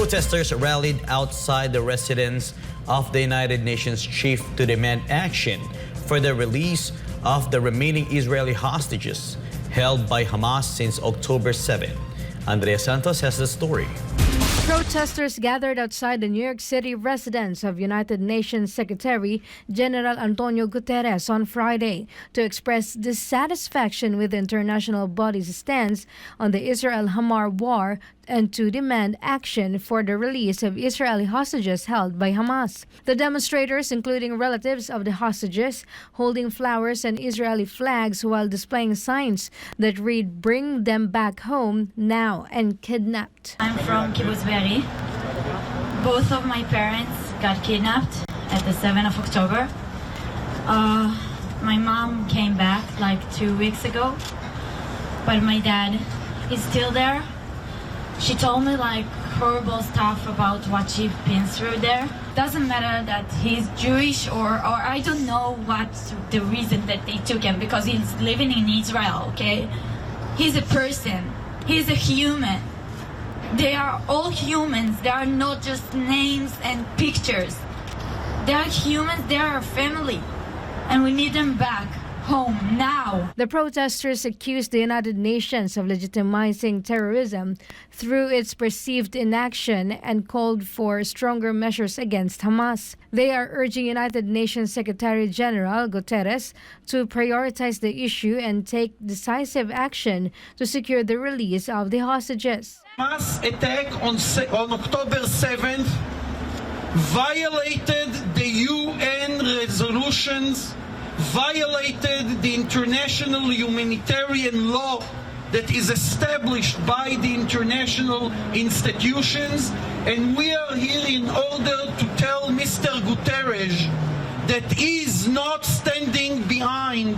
Protesters rallied outside the residence of the United Nations chief to demand action for the release of the remaining Israeli hostages held by Hamas since October 7. Andrea Santos has the story. Protesters gathered outside the New York City residence of United Nations Secretary General Antonio Guterres on Friday to express dissatisfaction with the international body's stance on the Israel-Hamas war and to demand action for the release of Israeli hostages held by Hamas. The demonstrators, including relatives of the hostages, holding flowers and Israeli flags while displaying signs that read "Bring them back home now" and "Kidnapped." I'm from Kibbutz Be'eri. Both of my parents got kidnapped at the 7th of October. My mom came back like 2 weeks ago, but my dad is still there. She told me like horrible stuff about what she's been through there. Doesn't matter that he's Jewish or I don't know what's the reason that they took him, because he's living in Israel, okay? He's a person. He's a human. They are all humans. They are not just names and pictures. They are humans. They are a family. And we need them back home now. The protesters accused the United Nations of legitimizing terrorism through its perceived inaction and called for stronger measures against Hamas. They are urging United Nations Secretary General Guterres to prioritize the issue and take decisive action to secure the release of the hostages. Hamas attack on October 7th violated the UN resolutions, violated the international humanitarian law that is established by the international institutions, and we are here in order to tell Mr. Guterres that he is not standing behind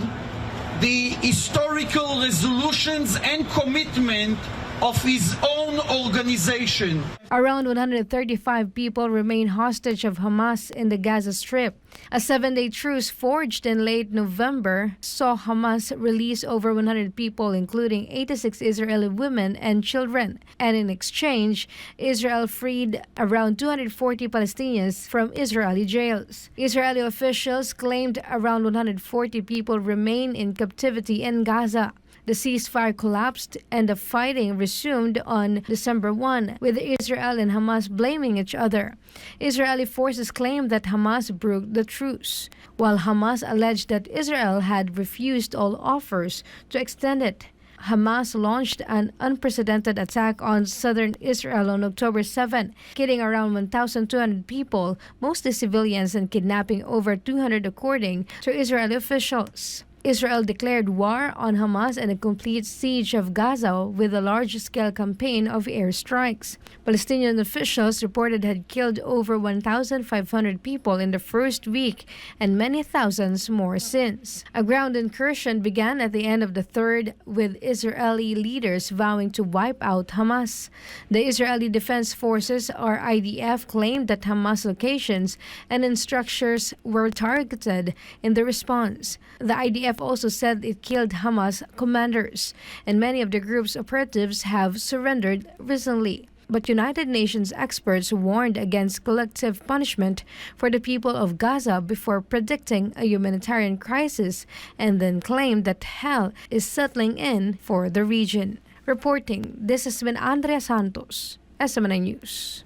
the historical resolutions and commitment of his own organization. Around 135 people remain hostage of Hamas in the Gaza Strip. A 7-day truce forged in late November saw Hamas release over 100 people, including 86 Israeli women and children. And in exchange, Israel freed around 240 Palestinians from Israeli jails. Israeli officials claimed around 140 people remain in captivity in Gaza. The ceasefire collapsed and the fighting resumed on December 1, with Israel and Hamas blaming each other. Israeli forces claimed that Hamas broke the truce, while Hamas alleged that Israel had refused all offers to extend it. Hamas launched an unprecedented attack on southern Israel on October 7, killing around 1,200 people, mostly civilians, and kidnapping over 200 according to Israeli officials. Israel declared war on Hamas and a complete siege of Gaza with a large-scale campaign of airstrikes. Palestinian officials reported had killed over 1,500 people in the first week and many thousands more since. A ground incursion began at the end of the third, with Israeli leaders vowing to wipe out Hamas. The Israeli Defense Forces, or IDF, claimed that Hamas locations and structures were targeted in the response. The IDF also said it killed Hamas commanders, and many of the group's operatives have surrendered recently. But United Nations experts warned against collective punishment for the people of Gaza before predicting a humanitarian crisis, and then claimed that hell is settling in for the region. Reporting, this has been Andrea Santos, SMNI News.